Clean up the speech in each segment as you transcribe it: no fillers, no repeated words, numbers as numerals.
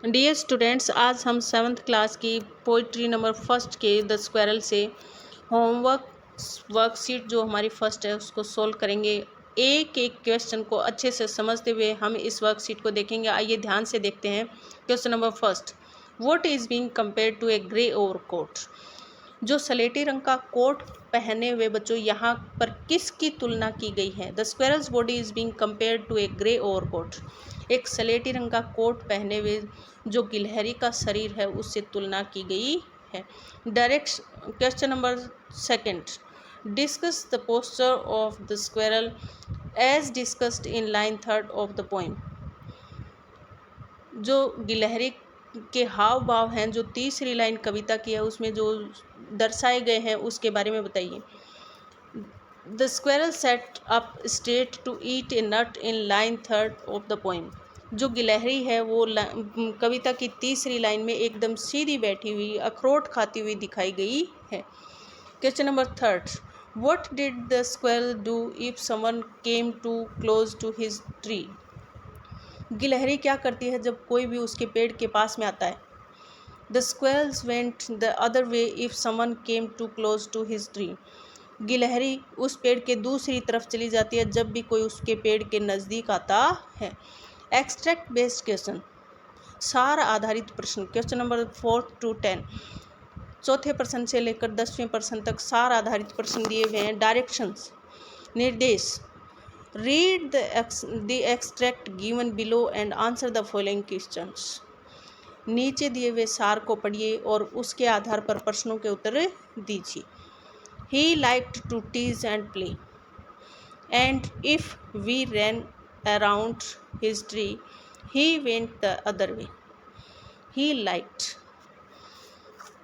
Dear students, आज हम 7th class की पोइट्री नंबर फर्स्ट के द स्क्वायरल से होमवर्क वर्कशीट जो हमारी फर्स्ट है उसको सोल्व करेंगे। एक एक क्वेश्चन को अच्छे से समझते हुए हम इस वर्कशीट को देखेंगे। आइए ध्यान से देखते हैं। Question number first, what is being compared to a grey overcoat. जो सलेटी रंग का कोट पहने हुए बच्चों यहाँ पर किसकी तुलना की गई है। The squirrel's body is being compared to a grey overcoat. एक सलेटी रंग का कोट पहने हुए जो गिलहरी का शरीर है उससे तुलना की गई है। Direct question number second, discuss the posture of the squirrel as discussed in line third of the poem. जो गिलहरी के हाव भाव हैं जो तीसरी लाइन कविता की है उसमें जो दर्शाए गए हैं उसके बारे में बताइए। The squirrel set up straight to eat a nut in line third of the poem. जो गिलहरी है वो कविता की तीसरी लाइन में एकदम सीधी बैठी हुई अखरोट खाती हुई दिखाई गई है। Question number third, what did the squirrel do if someone came too close to his tree. गिलहरी क्या करती है जब कोई भी उसके पेड़ के पास में आता है। The squirrels went the other way if someone came too close to his tree. गिलहरी उस पेड़ के दूसरी तरफ चली जाती है जब भी कोई उसके पेड़ के नज़दीक आता है। एक्सट्रैक्ट बेस्ड क्वेश्चन, सार आधारित प्रश्न। क्वेश्चन नंबर 4 to 10, चौथे प्रश्न से लेकर 10वें प्रश्न तक सार आधारित प्रश्न दिए हुए हैं। डायरेक्शंस, निर्देश। Read the extract given below and answer the following questions. नीचे दिए हुए सार को पढ़िए और उसके आधार पर प्रश्नों के उत्तर दीजिए। He liked to tease and play, and if we ran around his tree, he went the other way. He liked.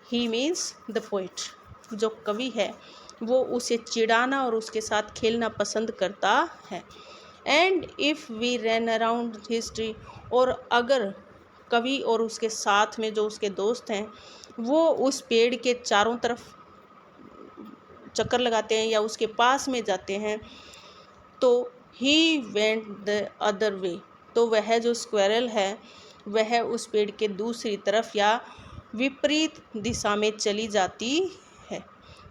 He means the poet. जो कवि है वो उसे चिढ़ाना और उसके साथ खेलना पसंद करता है। And if we ran around his tree, और अगर कवि और उसके साथ में जो उसके दोस्त हैं वो उस पेड़ के चारों तरफ चक्कर लगाते हैं या उसके पास में जाते हैं तो ही वेंट द अदर वे, तो वह जो स्क्वायरल है वह उस पेड़ के दूसरी तरफ या विपरीत दिशा में चली जाती है।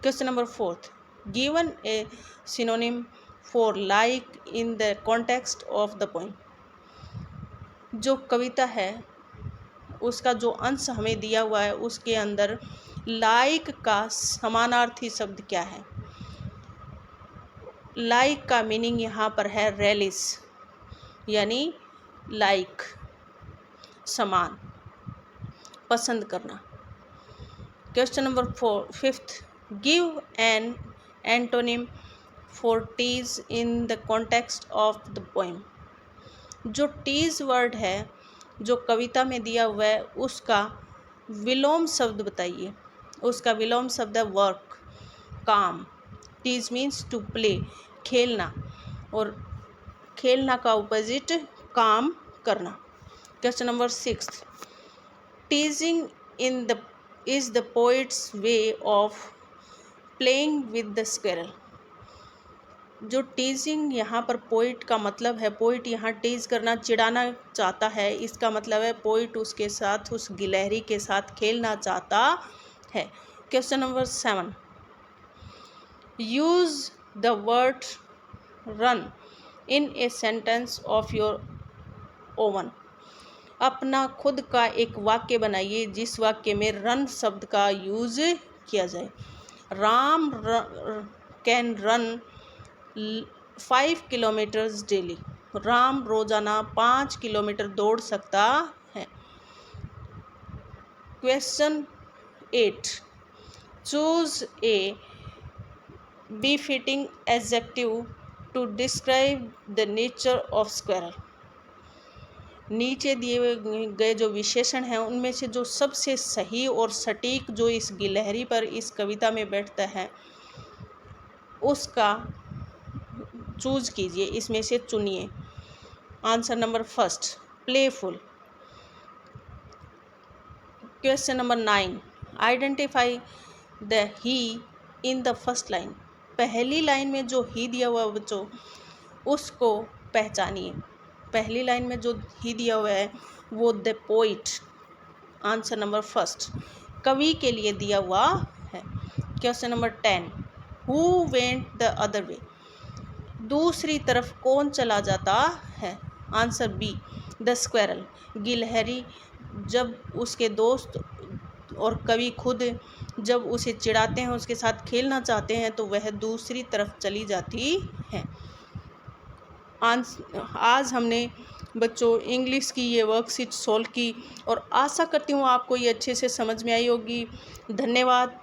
Question number 4, given A synonym for like in the context of the poem. जो कविता है उसका जो अंश हमें दिया हुआ है उसके अंदर लाइक का समानार्थी शब्द क्या है। लाइक का मीनिंग यहाँ पर है रेलिस, यानी लाइक समान, पसंद करना। Question number 5, give an antonym for tease in the context of the poem. जो टीज वर्ड है जो कविता में दिया हुआ है उसका विलोम शब्द बताइए। उसका विलोम शब्द है वर्क, काम। टीज मीन्स टू प्ले, खेलना, और खेलना का ऑपोजिट काम करना। Question number 6, टीजिंग in the is the poets way of playing with the squirrel. जो टीजिंग यहाँ पर पोइट का मतलब है, पोइट यहाँ टीज करना, चिढ़ाना चाहता है। इसका मतलब है पोइट उसके साथ, उस गिलहरी के साथ खेलना चाहता है। Question number 7, use the word run in a sentence of your oven. अपना खुद का एक वाक्य बनाइए जिस वाक्य में रन शब्द का यूज किया जाए। Ram can run 5 kilometres daily. Ram रोजाना 5 किलोमीटर दौड़ सकता है। Question 8, choose a befitting adjective to describe the nature of squirrel। नीचे दिए गए जो विशेषण हैं उनमें से जो सबसे सही और सटीक जो इस गिलहरी पर इस कविता में बैठता है उसका चूज कीजिए, इसमें से चुनिए। Answer number 1, playful. Question number 9, identify the he in the first line. पहली लाइन में जो ही दिया हुआ है बच्चों उसको पहचानिए। पहली लाइन में जो ही दिया हुआ है वो the poet answer number first कवि के लिए दिया हुआ है। Question number 10 who went the other वे, दूसरी तरफ कौन चला जाता है। आंसर बी द स्क्वेरल, गिलहरी जब उसके दोस्त और कवि खुद जब उसे चिढ़ाते हैं, उसके साथ खेलना चाहते हैं तो वह दूसरी तरफ चली जाती है। आज हमने बच्चों इंग्लिश की ये वर्कशीट सॉल्व की और आशा करती हूँ आपको ये अच्छे से समझ में आई होगी। धन्यवाद।